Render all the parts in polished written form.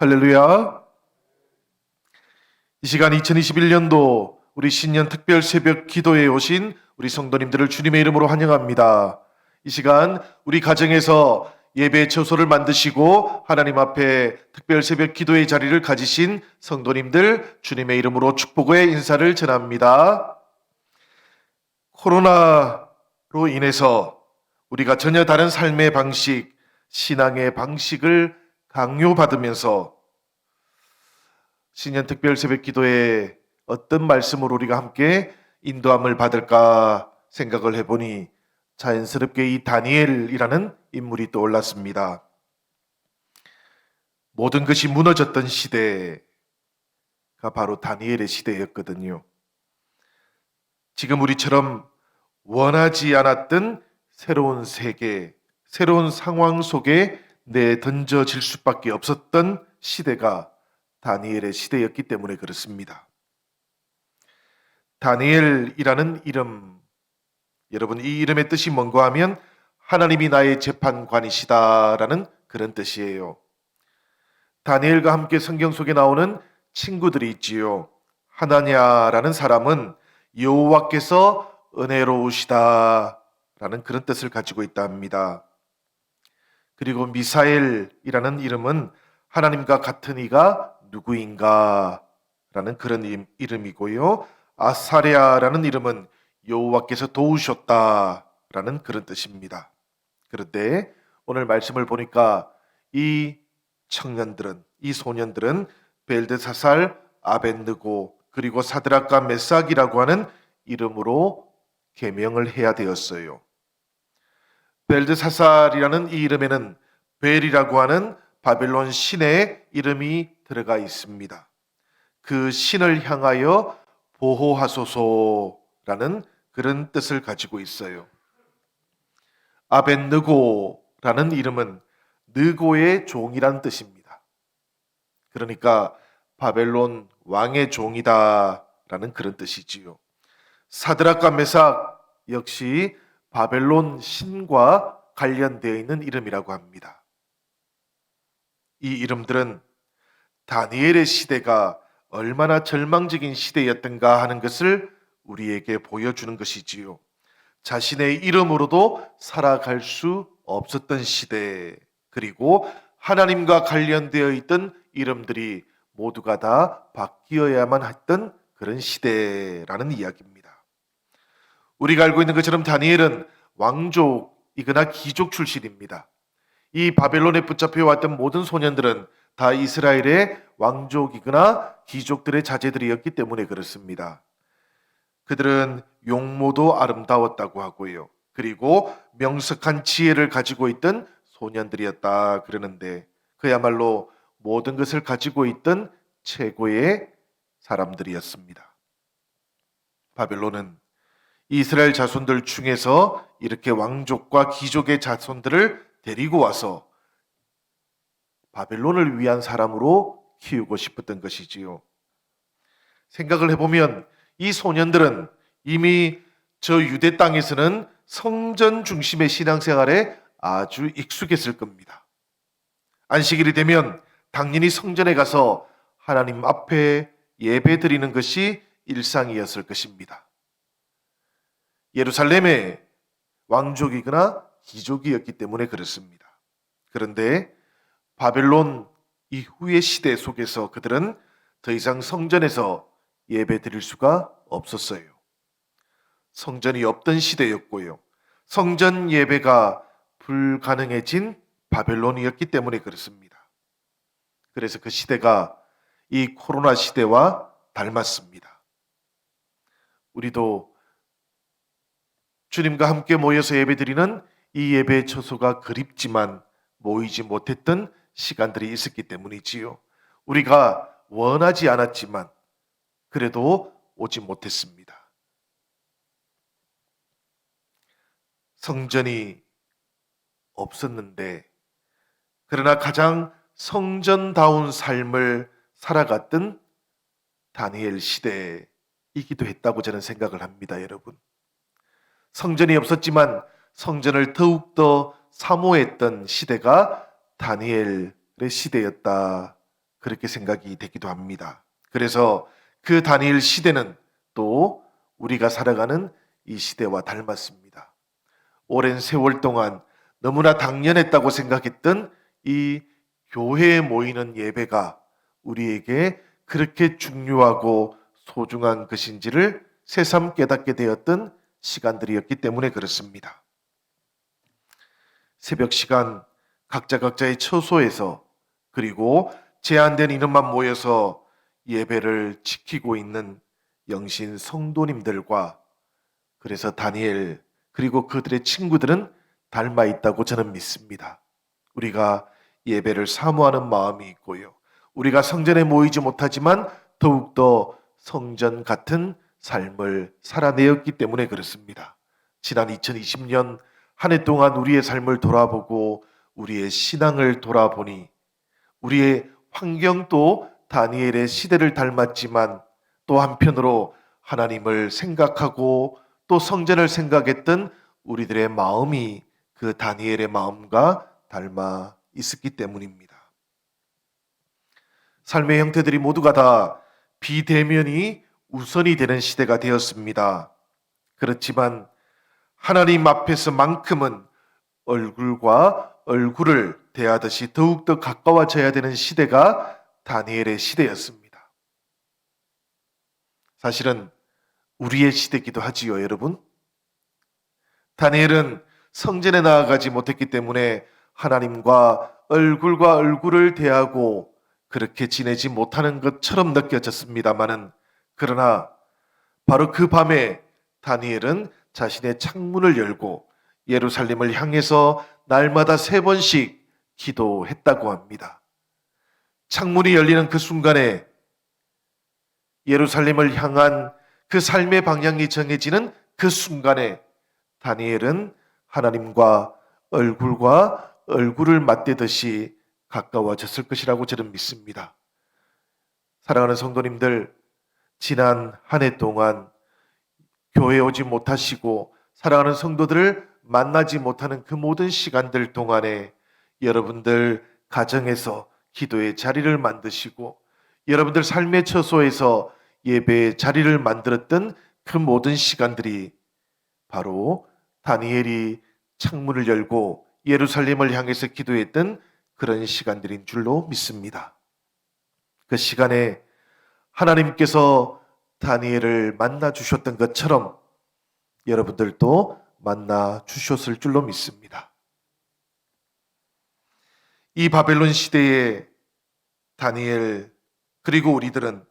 할렐루야. 이 시간 2021년도 우리 신년 특별 새벽 기도에 오신 우리 성도님들을 주님의 이름으로 환영합니다. 이 시간 우리 가정에서 예배 처소를 만드시고 하나님 앞에 특별 새벽 기도의 자리를 가지신 성도님들 주님의 이름으로 축복의 인사를 전합니다. 코로나로 인해서 우리가 전혀 다른 삶의 방식, 신앙의 방식을 강요받으면서 신년 특별 새벽 기도에 어떤 말씀으로 우리가 함께 인도함을 받을까 생각을 해보니 자연스럽게 이 다니엘이라는 인물이 떠올랐습니다. 모든 것이 무너졌던 시대가 바로 다니엘의 시대였거든요. 지금 우리처럼 원하지 않았던 새로운 세계, 새로운 상황 속에 던져질 수밖에 없었던 시대가 다니엘의 시대였기 때문에 그렇습니다. 다니엘이라는 이름, 여러분 이 이름의 뜻이 뭔가 하면 하나님이 나의 재판관이시다라는 그런 뜻이에요. 다니엘과 함께 성경 속에 나오는 친구들이 있지요. 하나냐라는 사람은 여호와께서 은혜로우시다라는 그런 뜻을 가지고 있다 합니다. 그리고 미사엘이라는 이름은 하나님과 같은 이가 누구인가 라는 그런 이름이고요. 아사랴라는 이름은 여호와께서 도우셨다라는 그런 뜻입니다. 그런데 오늘 말씀을 보니까 이 청년들은, 이 소년들은 벨드사살, 아벳느고 그리고 사드락과 메삭이라고 하는 이름으로 계명을 해야 되었어요. 벨드사살이라는 이 이름에는 벨이라고 하는 바벨론 신의 이름이 들어가 있습니다. 그 신을 향하여 보호하소서라는 그런 뜻을 가지고 있어요. 아벳느고라는 이름은 느고의 종이란 뜻입니다. 그러니까 바벨론 왕의 종이다라는 그런 뜻이지요. 사드락과 메삭 역시 바벨론 신과 관련되어 있는 이름이라고 합니다. 이 이름들은 다니엘의 시대가 얼마나 절망적인 시대였던가 하는 것을 우리에게 보여주는 것이지요. 자신의 이름으로도 살아갈 수 없었던 시대, 그리고 하나님과 관련되어 있던 이름들이 모두가 다 바뀌어야만 했던 그런 시대라는 이야기입니다. 우리가 알고 있는 것처럼 다니엘은 왕족이거나 귀족 출신입니다. 이 바벨론에 붙잡혀왔던 모든 소년들은 다 이스라엘의 왕족이거나 귀족들의 자제들이었기 때문에 그렇습니다. 그들은 용모도 아름다웠다고 하고요. 그리고 명석한 지혜를 가지고 있던 소년들이었다 그러는데 그야말로 모든 것을 가지고 있던 최고의 사람들이었습니다. 바벨론은 이스라엘 자손들 중에서 이렇게 왕족과 귀족의 자손들을 데리고 와서 바벨론을 위한 사람으로 키우고 싶었던 것이지요. 생각을 해보면 이 소년들은 이미 저 유대 땅에서는 성전 중심의 신앙생활에 아주 익숙했을 겁니다. 안식일이 되면 당연히 성전에 가서 하나님 앞에 예배 드리는 것이 일상이었을 것입니다. 예루살렘의 왕족이거나 귀족이었기 때문에 그렇습니다. 그런데 바벨론 이후의 시대 속에서 그들은 더 이상 성전에서 예배 드릴 수가 없었어요. 성전이 없던 시대였고요. 성전 예배가 불가능해진 바벨론이었기 때문에 그렇습니다. 그래서 그 시대가 이 코로나 시대와 닮았습니다. 우리도 주님과 함께 모여서 예배드리는 이 예배 처소가 그립지만 모이지 못했던 시간들이 있었기 때문이지요. 우리가 원하지 않았지만 그래도 오지 못했습니다. 성전이 없었는데 그러나 가장 성전다운 삶을 살아갔던 다니엘 시대이기도 했다고 저는 생각을 합니다, 여러분. 성전이 없었지만 성전을 더욱더 사모했던 시대가 다니엘의 시대였다 그렇게 생각이 되기도 합니다. 그래서 그 다니엘 시대는 또 우리가 살아가는 이 시대와 닮았습니다. 오랜 세월 동안 너무나 당연했다고 생각했던 이 교회에 모이는 예배가 우리에게 그렇게 중요하고 소중한 것인지를 새삼 깨닫게 되었던 시간들이었기 때문에 그렇습니다. 새벽 시간 각자의 처소에서 그리고 제한된 인원만 모여서 예배를 지키고 있는 영신 성도님들과 그래서 다니엘 그리고 그들의 친구들은 닮아 있다고 저는 믿습니다. 우리가 예배를 사모하는 마음이 있고요. 우리가 성전에 모이지 못하지만 더욱더 성전 같은 삶을 살아내었기 때문에 그렇습니다. 지난 2020년 한 해 동안 우리의 삶을 돌아보고 우리의 신앙을 돌아보니 우리의 환경도 다니엘의 시대를 닮았지만 또 한편으로 하나님을 생각하고 또 성전을 생각했던 우리들의 마음이 그 다니엘의 마음과 닮아 있었기 때문입니다. 삶의 형태들이 모두가 다 비대면이 우선이 되는 시대가 되었습니다. 그렇지만 하나님 앞에서만큼은 얼굴과 얼굴을 대하듯이 더욱더 가까워져야 되는 시대가 다니엘의 시대였습니다. 사실은 우리의 시대이기도 하지요, 여러분. 다니엘은 성전에 나아가지 못했기 때문에 하나님과 얼굴과 얼굴을 대하고 그렇게 지내지 못하는 것처럼 느껴졌습니다마는 그러나 바로 그 밤에 다니엘은 자신의 창문을 열고 예루살렘을 향해서 날마다 3번씩 기도했다고 합니다. 창문이 열리는 그 순간에 예루살렘을 향한 그 삶의 방향이 정해지는 그 순간에 다니엘은 하나님과 얼굴과 얼굴을 맞대듯이 가까워졌을 것이라고 저는 믿습니다. 사랑하는 성도님들, 지난 한 해 동안 교회에 오지 못하시고 사랑하는 성도들을 만나지 못하는 그 모든 시간들 동안에 여러분들 가정에서 기도의 자리를 만드시고 여러분들 삶의 처소에서 예배의 자리를 만들었던 그 모든 시간들이 바로 다니엘이 창문을 열고 예루살렘을 향해서 기도했던 그런 시간들인 줄로 믿습니다. 그 시간에 하나님께서 다니엘을 만나 주셨던 것처럼 여러분들도 만나 주셨을 줄로 믿습니다. 이 바벨론 시대에 다니엘 그리고 우리들은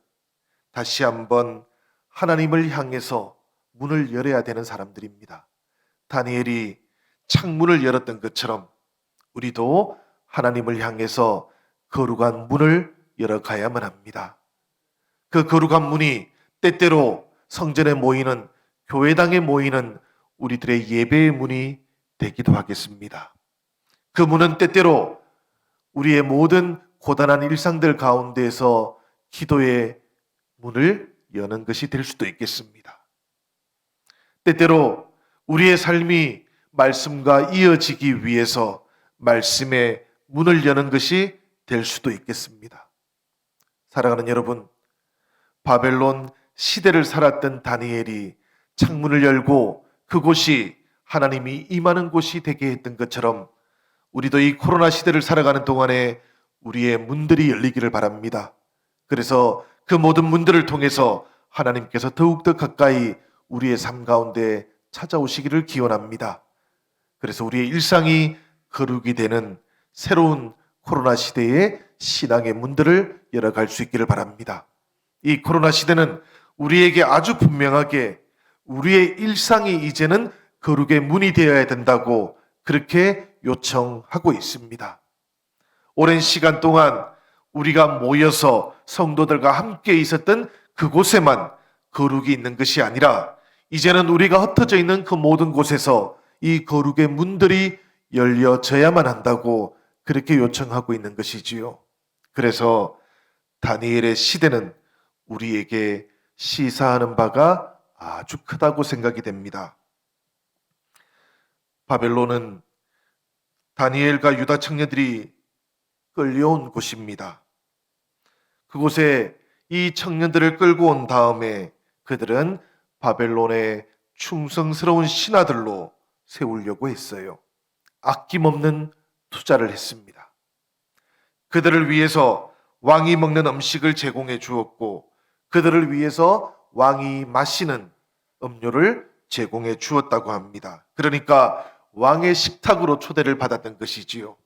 다시 한번 하나님을 향해서 문을 열어야 되는 사람들입니다. 다니엘이 창문을 열었던 것처럼 우리도 하나님을 향해서 거룩한 문을 열어가야만 합니다. 그 거룩한 문이 때때로 성전에 모이는 교회당에 모이는 우리들의 예배의 문이 되기도 하겠습니다. 그 문은 때때로 우리의 모든 고단한 일상들 가운데에서 기도의 문을 여는 것이 될 수도 있겠습니다. 때때로 우리의 삶이 말씀과 이어지기 위해서 말씀의 문을 여는 것이 될 수도 있겠습니다. 사랑하는 여러분, 바벨론 시대를 살았던 다니엘이 창문을 열고 그곳이 하나님이 임하는 곳이 되게 했던 것처럼 우리도 이 코로나 시대를 살아가는 동안에 우리의 문들이 열리기를 바랍니다. 그래서 그 모든 문들을 통해서 하나님께서 더욱더 가까이 우리의 삶 가운데 찾아오시기를 기원합니다. 그래서 우리의 일상이 거룩이 되는 새로운 코로나 시대의 신앙의 문들을 열어갈 수 있기를 바랍니다. 이 코로나 시대는 우리에게 아주 분명하게 우리의 일상이 이제는 거룩의 문이 되어야 된다고 그렇게 요청하고 있습니다. 오랜 시간 동안 우리가 모여서 성도들과 함께 있었던 그곳에만 거룩이 있는 것이 아니라 이제는 우리가 흩어져 있는 그 모든 곳에서 이 거룩의 문들이 열려져야만 한다고 그렇게 요청하고 있는 것이지요. 그래서 다니엘의 시대는 우리에게 시사하는 바가 아주 크다고 생각이 됩니다. 바벨론은 다니엘과 유다 청년들이 끌려온 곳입니다. 그곳에 이 청년들을 끌고 온 다음에 그들은 바벨론의 충성스러운 신하들로 세우려고 했어요. 아낌없는 투자를 했습니다. 그들을 위해서 왕이 먹는 음식을 제공해 주었고, 그들을 위해서 왕이 마시는 음료를 제공해 주었다고 합니다. 그러니까 왕의 식탁으로 초대를 받았던 것이지요.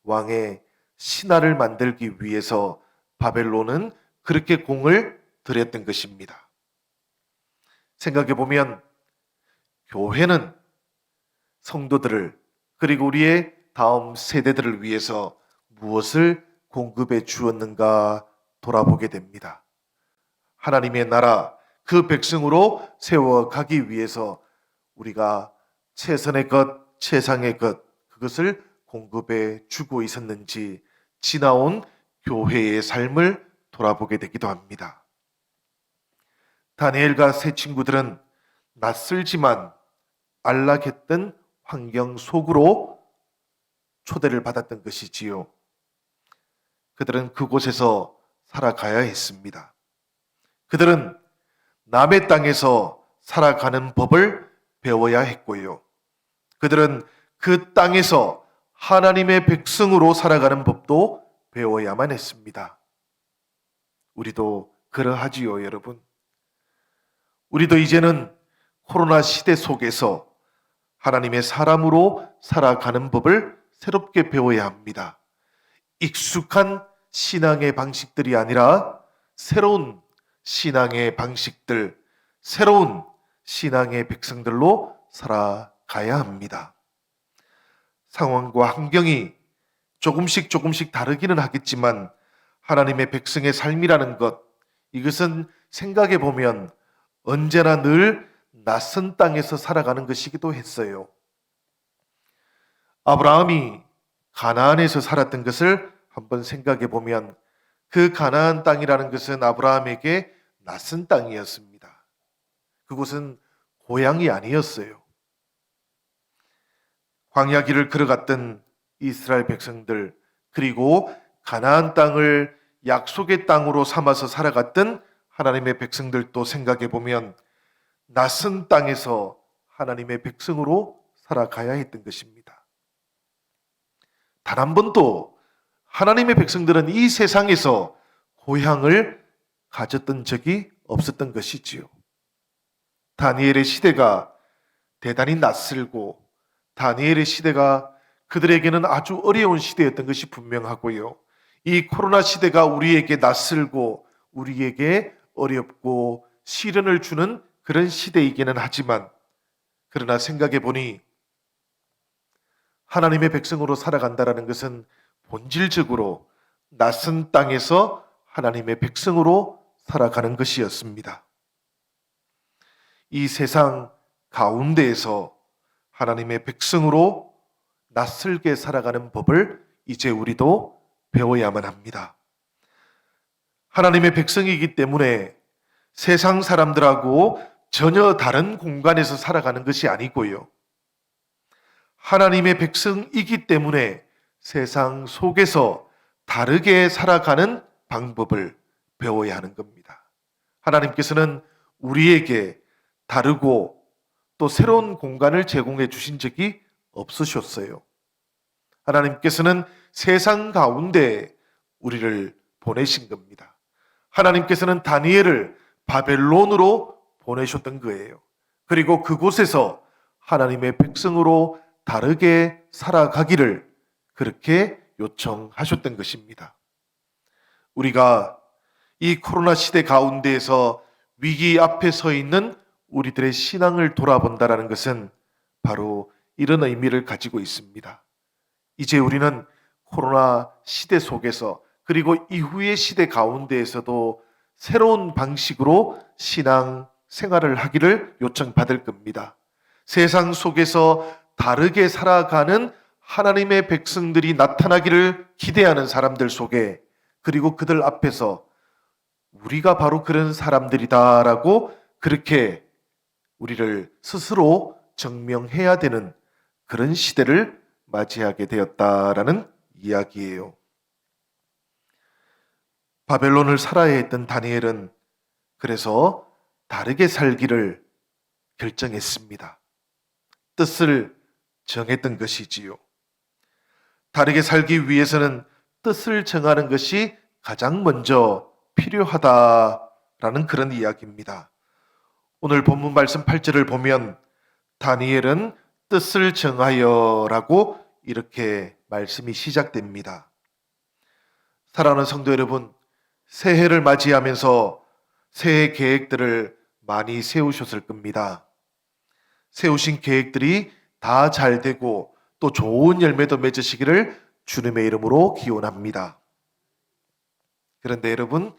왕의 신하를 만들기 위해서 바벨론은 그렇게 공을 들였던 것입니다. 생각해 보면 교회는 성도들을, 그리고 우리의 다음 세대들을 위해서 무엇을 공급해 주었는가 돌아보게 됩니다. 하나님의 나라, 그 백성으로 세워가기 위해서 우리가 최선의 것, 최상의 것, 그것을 공급해 주고 있었는지 지나온 교회의 삶을 돌아보게 되기도 합니다. 다니엘과 세 친구들은 낯설지만 안락했던 환경 속으로 초대를 받았던 것이지요. 그들은 그곳에서 살아가야 했습니다. 그들은 남의 땅에서 살아가는 법을 배워야 했고요. 그들은 그 땅에서 하나님의 백성으로 살아가는 법도 배워야만 했습니다. 우리도 그러하지요, 여러분. 우리도 이제는 코로나 시대 속에서 하나님의 사람으로 살아가는 법을 새롭게 배워야 합니다. 익숙한 신앙의 방식들이 아니라 새로운 신앙의 방식들, 새로운 신앙의 백성들로 살아가야 합니다. 상황과 환경이 조금씩 다르기는 하겠지만 하나님의 백성의 삶이라는 것, 이것은 생각해 보면 언제나 늘 낯선 땅에서 살아가는 것이기도 했어요. 아브라함이 가나안에서 살았던 것을 한번 생각해 보면 그 가나안 땅이라는 것은 아브라함에게 낯선 땅이었습니다. 그곳은 고향이 아니었어요. 광야 길을 걸어갔던 이스라엘 백성들, 그리고 가나안 땅을 약속의 땅으로 삼아서 살아갔던 하나님의 백성들도 생각해 보면 낯선 땅에서 하나님의 백성으로 살아가야 했던 것입니다. 단 한 번도 하나님의 백성들은 이 세상에서 고향을 가졌던 적이 없었던 것이지요. 다니엘의 시대가 대단히 낯설고 다니엘의 시대가 그들에게는 아주 어려운 시대였던 것이 분명하고요. 이 코로나 시대가 우리에게 낯설고 우리에게 어렵고 시련을 주는 그런 시대이기는 하지만, 그러나 생각해 보니 하나님의 백성으로 살아간다는 것은 본질적으로 낯선 땅에서 하나님의 백성으로 살아가는 것이었습니다. 이 세상 가운데에서 하나님의 백성으로 낯설게 살아가는 법을 이제 우리도 배워야만 합니다. 하나님의 백성이기 때문에 세상 사람들하고 전혀 다른 공간에서 살아가는 것이 아니고요. 하나님의 백성이기 때문에 세상 속에서 다르게 살아가는 방법을 배워야 하는 겁니다. 하나님께서는 우리에게 다르고 또 새로운 공간을 제공해 주신 적이 없으셨어요. 하나님께서는 세상 가운데 우리를 보내신 겁니다. 하나님께서는 다니엘을 바벨론으로 보내셨던 거예요. 그리고 그곳에서 하나님의 백성으로 다르게 살아가기를 그렇게 요청하셨던 것입니다. 우리가 이 코로나 시대 가운데에서 위기 앞에 서 있는 우리들의 신앙을 돌아본다는 것은 바로 이런 의미를 가지고 있습니다. 이제 우리는 코로나 시대 속에서, 그리고 이후의 시대 가운데에서도 새로운 방식으로 신앙 생활을 하기를 요청받을 겁니다. 세상 속에서 다르게 살아가는 하나님의 백성들이 나타나기를 기대하는 사람들 속에, 그리고 그들 앞에서 우리가 바로 그런 사람들이다라고 그렇게 우리를 스스로 증명해야 되는 그런 시대를 맞이하게 되었다라는 이야기예요. 바벨론을 살아야 했던 다니엘은 그래서 다르게 살기를 결정했습니다. 뜻을 정했던 것이지요. 다르게 살기 위해서는 뜻을 정하는 것이 가장 먼저 필요하다라는 그런 이야기입니다. 오늘 본문 말씀 8절을 보면 다니엘은 뜻을 정하여라고 이렇게 말씀이 시작됩니다. 사랑하는 성도 여러분, 새해를 맞이하면서 새해 계획들을 많이 세우셨을 겁니다. 세우신 계획들이 다 잘 되고 또 좋은 열매도 맺으시기를 주님의 이름으로 기원합니다. 그런데 여러분,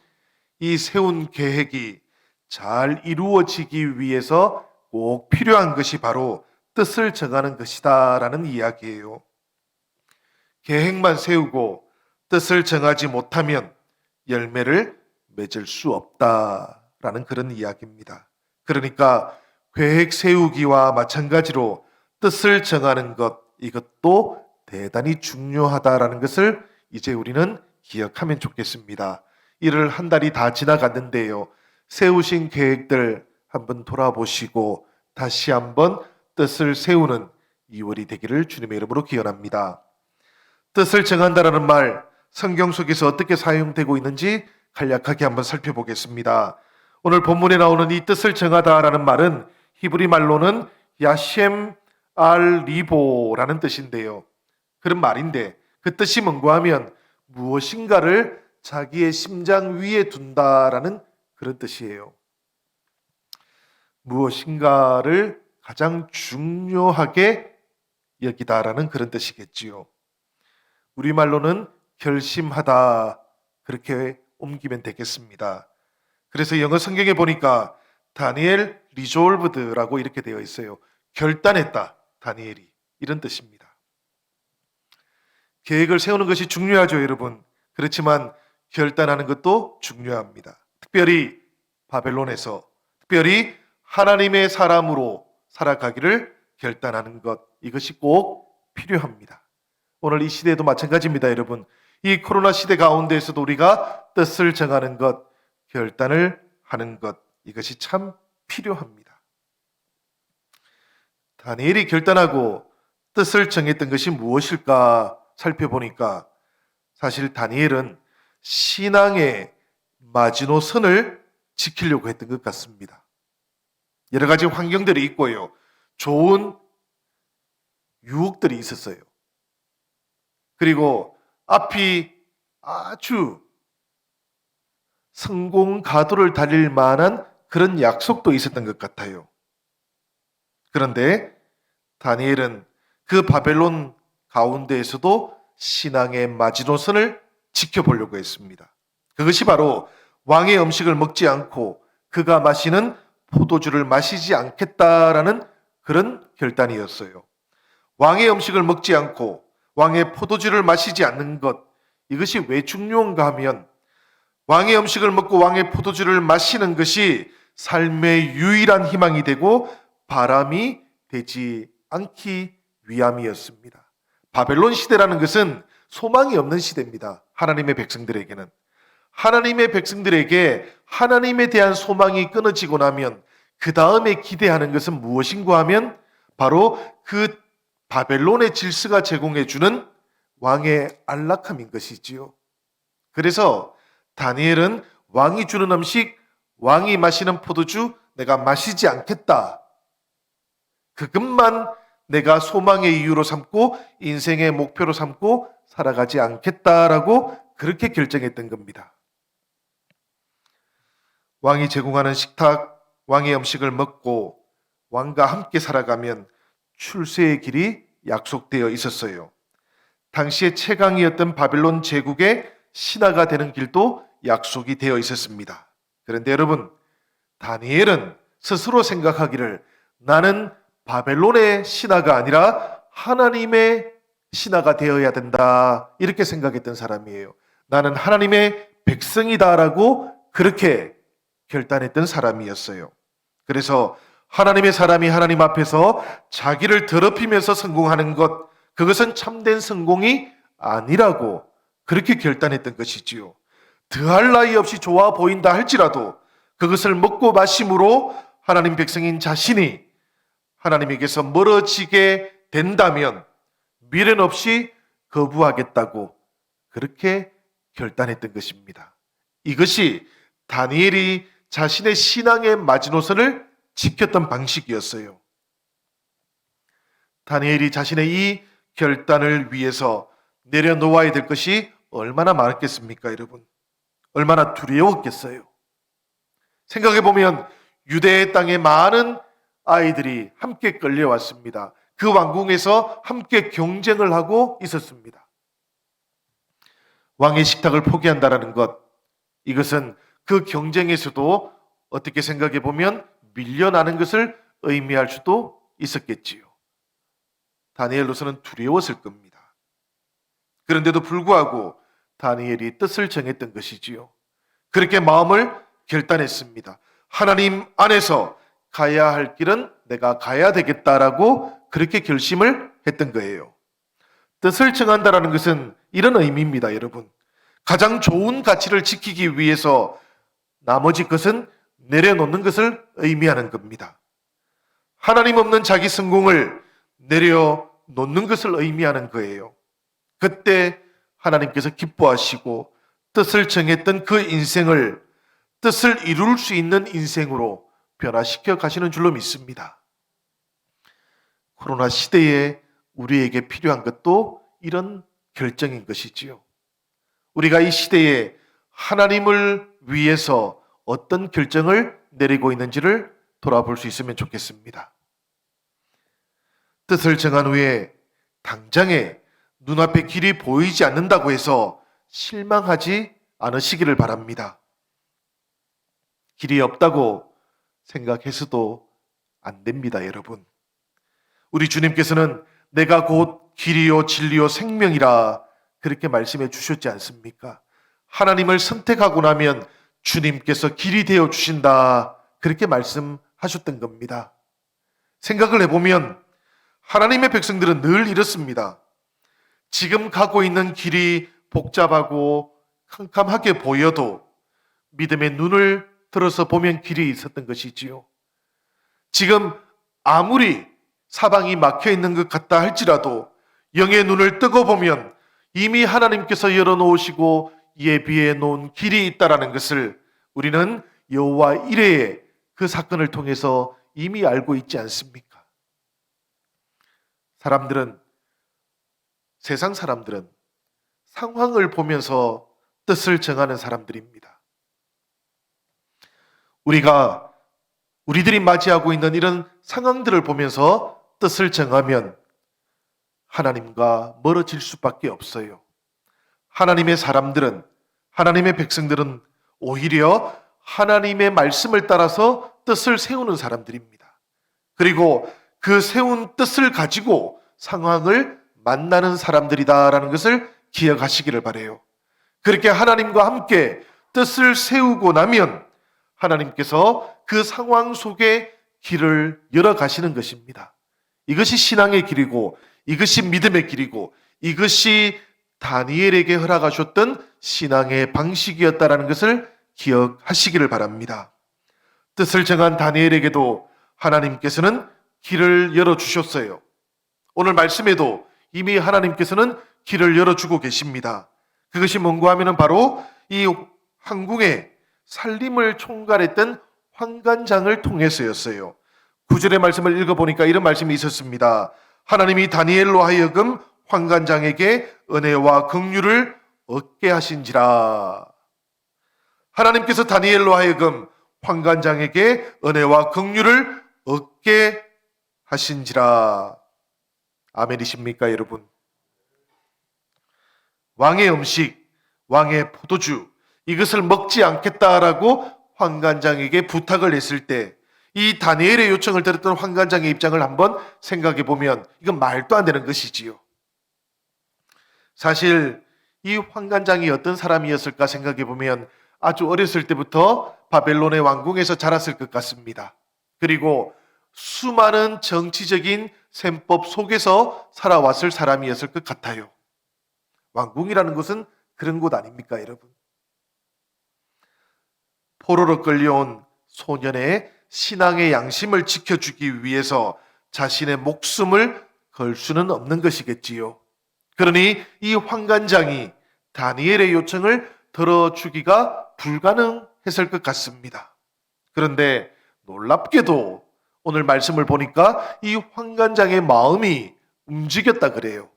이 세운 계획이 잘 이루어지기 위해서 꼭 필요한 것이 바로 뜻을 정하는 것이다라는 이야기예요. 계획만 세우고 뜻을 정하지 못하면 열매를 맺을 수 없다라는 그런 이야기입니다. 그러니까 계획 세우기와 마찬가지로 뜻을 정하는 것, 이것도 대단히 중요하다라는 것을 이제 우리는 기억하면 좋겠습니다. 이를 한 달이 다 지나갔는데요. 세우신 계획들 한번 돌아보시고 다시 한번 뜻을 세우는 2월이 되기를 주님의 이름으로 기원합니다. 뜻을 정한다라는 말, 성경 속에서 어떻게 사용되고 있는지 간략하게 한번 살펴보겠습니다. 오늘 본문에 나오는 이 뜻을 정하다라는 말은 히브리 말로는 야셴 알 리보라는 뜻인데요. 그런 말인데 그 뜻이 뭔가 하면 무엇인가를 자기의 심장 위에 둔다라는 그런 뜻이에요. 무엇인가를 가장 중요하게 여기다라는 그런 뜻이겠지요. 우리말로는 결심하다, 그렇게 옮기면 되겠습니다. 그래서 영어 성경에 보니까 다니엘 리졸브드라고 이렇게 되어 있어요. 결단했다, 다니엘이. 이런 뜻입니다. 계획을 세우는 것이 중요하죠, 여러분. 그렇지만 결단하는 것도 중요합니다. 특별히 바벨론에서, 특별히 하나님의 사람으로 살아가기를 결단하는 것, 이것이 꼭 필요합니다. 오늘 이 시대도 마찬가지입니다, 여러분. 이 코로나 시대 가운데에서도 우리가 뜻을 정하는 것, 결단을 하는 것, 이것이 참 필요합니다. 다니엘이 결단하고 뜻을 정했던 것이 무엇일까 살펴보니까 사실 다니엘은 신앙의 마지노선을 지키려고 했던 것 같습니다. 여러 가지 환경들이 있고요. 좋은 유혹들이 있었어요. 그리고 앞이 아주 성공 가도를 달릴 만한 그런 약속도 있었던 것 같아요. 그런데 다니엘은 그 바벨론 가운데에서도 신앙의 마지노선을 지켜보려고 했습니다. 그것이 바로 왕의 음식을 먹지 않고 그가 마시는 포도주를 마시지 않겠다라는 그런 결단이었어요. 왕의 음식을 먹지 않고 왕의 포도주를 마시지 않는 것, 이것이 왜 중요한가 하면 왕의 음식을 먹고 왕의 포도주를 마시는 것이 삶의 유일한 희망이 되고 바람이 되지 않기 위함이었습니다. 바벨론 시대라는 것은 소망이 없는 시대입니다. 하나님의 백성들에게는. 하나님의 백성들에게 하나님에 대한 소망이 끊어지고 나면 그 다음에 기대하는 것은 무엇인가 하면 바로 그 바벨론의 질서가 제공해주는 왕의 안락함인 것이지요. 그래서 다니엘은 왕이 주는 음식, 왕이 마시는 포도주 내가 마시지 않겠다. 그것만 내가 소망의 이유로 삼고 인생의 목표로 삼고 살아가지 않겠다라고 그렇게 결정했던 겁니다. 왕이 제공하는 식탁, 왕의 음식을 먹고 왕과 함께 살아가면 출세의 길이 약속되어 있었어요. 당시의 최강이었던 바벨론 제국의 신하가 되는 길도 약속이 되어 있었습니다. 그런데 여러분, 다니엘은 스스로 생각하기를 나는 바벨론의 신하가 아니라 하나님의 신하가 되어야 된다, 이렇게 생각했던 사람이에요. 나는 하나님의 백성이다라고 그렇게 결단했던 사람이었어요. 그래서 하나님의 사람이 하나님 앞에서 자기를 더럽히면서 성공하는 것, 그것은 참된 성공이 아니라고 그렇게 결단했던 것이지요. 더할 나위 없이 좋아 보인다 할지라도 그것을 먹고 마심으로 하나님 백성인 자신이 하나님에게서 멀어지게 된다면 미련 없이 거부하겠다고 그렇게 결단했던 것입니다. 이것이 다니엘이 자신의 신앙의 마지노선을 지켰던 방식이었어요. 다니엘이 자신의 이 결단을 위해서 내려놓아야 될 것이 얼마나 많았겠습니까, 여러분? 얼마나 두려웠겠어요. 생각해보면 유대의 땅에 많은 아이들이 함께 끌려왔습니다. 그 왕궁에서 함께 경쟁을 하고 있었습니다. 왕의 식탁을 포기한다는 것, 이것은 그 경쟁에서도 어떻게 생각해보면 밀려나는 것을 의미할 수도 있었겠지요. 다니엘로서는 두려웠을 겁니다. 그런데도 불구하고 다니엘이 뜻을 정했던 것이지요. 그렇게 마음을 결단했습니다. 하나님 안에서 가야 할 길은 내가 가야 되겠다라고 그렇게 결심을 했던 거예요. 뜻을 정한다라는 것은 이런 의미입니다, 여러분. 가장 좋은 가치를 지키기 위해서 나머지 것은 내려놓는 것을 의미하는 겁니다. 하나님 없는 자기 성공을 내려놓는 것을 의미하는 거예요. 그때 하나님께서 기뻐하시고 뜻을 정했던 그 인생을 뜻을 이룰 수 있는 인생으로 변화시켜 가시는 줄로 믿습니다. 코로나 시대에 우리에게 필요한 것도 이런 결정인 것이지요. 우리가 이 시대에 하나님을 위해서 어떤 결정을 내리고 있는지를 돌아볼 수 있으면 좋겠습니다. 뜻을 정한 후에 당장에 눈앞에 길이 보이지 않는다고 해서 실망하지 않으시기를 바랍니다. 길이 없다고 생각해서도 안 됩니다, 여러분. 우리 주님께서는 내가 곧 길이요 진리요 생명이라 그렇게 말씀해 주셨지 않습니까? 하나님을 선택하고 나면 주님께서 길이 되어 주신다 그렇게 말씀하셨던 겁니다. 생각을 해보면 하나님의 백성들은 늘 이렇습니다. 지금 가고 있는 길이 복잡하고 캄캄하게 보여도 믿음의 눈을 들어서 보면 길이 있었던 것이지요. 지금 아무리 사방이 막혀 있는 것 같다 할지라도 영의 눈을 뜨고 보면 이미 하나님께서 열어놓으시고 예비해 놓은 길이 있다라는 것을 우리는 여호와 이레의 그 사건을 통해서 이미 알고 있지 않습니까? 세상 사람들은 상황을 보면서 뜻을 정하는 사람들입니다. 우리들이 맞이하고 있는 이런 상황들을 보면서 뜻을 정하면 하나님과 멀어질 수밖에 없어요. 하나님의 사람들은, 하나님의 백성들은 오히려 하나님의 말씀을 따라서 뜻을 세우는 사람들입니다. 그리고 그 세운 뜻을 가지고 상황을 만나는 사람들이다라는 것을 기억하시기를 바라요. 그렇게 하나님과 함께 뜻을 세우고 나면 하나님께서 그 상황 속에 길을 열어 가시는 것입니다. 이것이 신앙의 길이고 이것이 믿음의 길이고 이것이 다니엘에게 허락하셨던 신앙의 방식이었다라는 것을 기억하시기를 바랍니다. 뜻을 정한 다니엘에게도 하나님께서는 길을 열어주셨어요. 오늘 말씀에도 이미 하나님께서는 길을 열어주고 계십니다. 그것이 뭔가 하면 바로 이 황궁의 살림을 총괄했던 환관장을 통해서였어요. 9절의 말씀을 읽어보니까 이런 말씀이 있었습니다. 하나님이 다니엘로 하여금 환관장에게 은혜와 긍휼을 얻게 하신지라. 하나님께서 다니엘로 하여금 환관장에게 은혜와 긍휼을 얻게 하신지라. 아멘이십니까, 여러분? 왕의 음식, 왕의 포도주, 이것을 먹지 않겠다라고 환관장에게 부탁을 했을 때 이 다니엘의 요청을 들었던 환관장의 입장을 한번 생각해 보면 이건 말도 안 되는 것이지요. 사실 이 환관장이 어떤 사람이었을까 생각해 보면 아주 어렸을 때부터 바벨론의 왕궁에서 자랐을 것 같습니다. 그리고 수많은 정치적인 셈법 속에서 살아왔을 사람이었을 것 같아요. 왕궁이라는 것은 그런 곳 아닙니까, 여러분? 포로로 끌려온 소년의 신앙의 양심을 지켜주기 위해서 자신의 목숨을 걸 수는 없는 것이겠지요. 그러니 이 환관장이 다니엘의 요청을 들어주기가 불가능했을 것 같습니다. 그런데 놀랍게도 오늘 말씀을 보니까 이 환관장의 마음이 움직였다 그래요.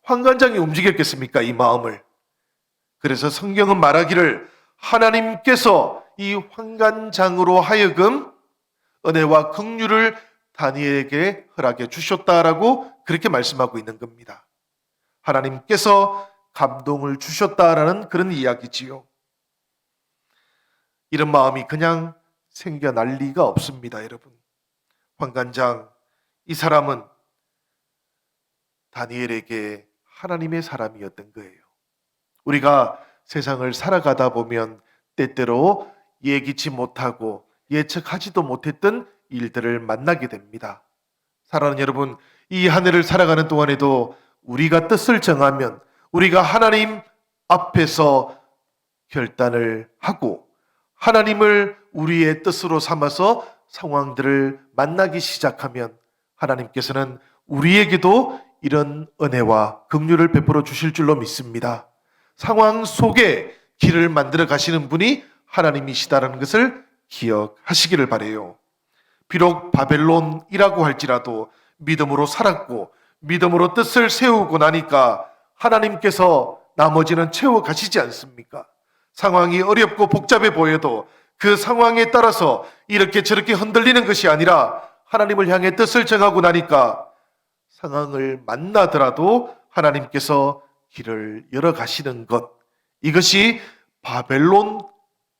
환관장이 움직였겠습니까? 이 마음을. 그래서 성경은 말하기를 하나님께서 이 환관장으로 하여금 은혜와 긍휼을 다니엘에게 허락해 주셨다라고 그렇게 말씀하고 있는 겁니다. 하나님께서 감동을 주셨다라는 그런 이야기지요. 이런 마음이 그냥 생겨날 리가 없습니다, 여러분. 환관장, 이 사람은 다니엘에게 하나님의 사람이었던 거예요. 우리가 세상을 살아가다 보면 때때로 예기치 못하고 예측하지도 못했던 일들을 만나게 됩니다. 사랑하는 여러분, 이 한 해를 살아가는 동안에도 우리가 뜻을 정하면 우리가 하나님 앞에서 결단을 하고 하나님을 우리의 뜻으로 삼아서 상황들을 만나기 시작하면 하나님께서는 우리에게도 이런 은혜와 긍휼을 베풀어 주실 줄로 믿습니다. 상황 속에 길을 만들어 가시는 분이 하나님이시다라는 것을 기억하시기를 바라요. 비록 바벨론이라고 할지라도 믿음으로 살았고 믿음으로 뜻을 세우고 나니까 하나님께서 나머지는 채워 가시지 않습니까? 상황이 어렵고 복잡해 보여도 그 상황에 따라서 이렇게 저렇게 흔들리는 것이 아니라 하나님을 향해 뜻을 정하고 나니까 상황을 만나더라도 하나님께서 길을 열어 가시는 것, 이것이 바벨론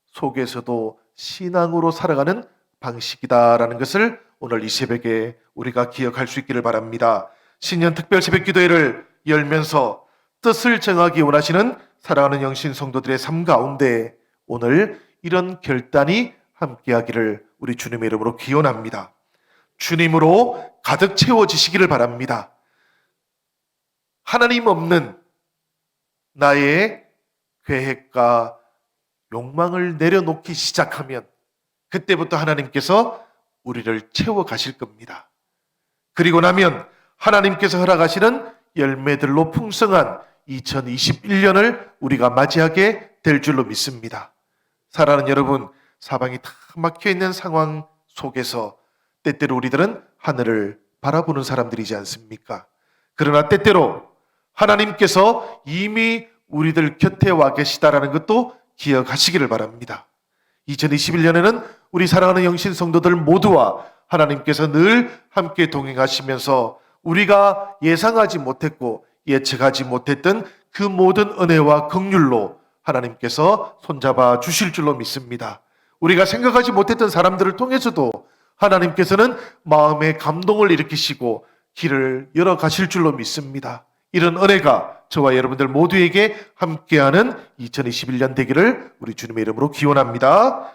속에서도 신앙으로 살아가는 방식이다라는 것을 오늘 이 새벽에 우리가 기억할 수 있기를 바랍니다. 신년 특별 새벽 기도회를 열면서 뜻을 정하기 원하시는 사랑하는 영신 성도들의 삶 가운데 오늘 이런 결단이 함께하기를 우리 주님의 이름으로 기원합니다. 주님으로 가득 채워지시기를 바랍니다. 하나님 없는 나의 계획과 욕망을 내려놓기 시작하면 그때부터 하나님께서 우리를 채워 가실 겁니다. 그리고 나면 하나님께서 허락하시는 열매들로 풍성한 2021년을 우리가 맞이하게 될 줄로 믿습니다. 사랑하는 여러분, 사방이 다 막혀 있는 상황 속에서 때때로 우리들은 하늘을 바라보는 사람들이지 않습니까? 그러나 때때로 하나님께서 이미 우리들 곁에 와 계시다라는 것도 기억하시기를 바랍니다. 2021년에는 우리 사랑하는 영신 성도들 모두와 하나님께서 늘 함께 동행하시면서 우리가 예상하지 못했고 예측하지 못했던 그 모든 은혜와 긍휼로 하나님께서 손잡아 주실 줄로 믿습니다. 우리가 생각하지 못했던 사람들을 통해서도 하나님께서는 마음의 감동을 일으키시고 길을 열어 가실 줄로 믿습니다. 이런 은혜가 저와 여러분들 모두에게 함께하는 2021년 되기를 우리 주님의 이름으로 기원합니다.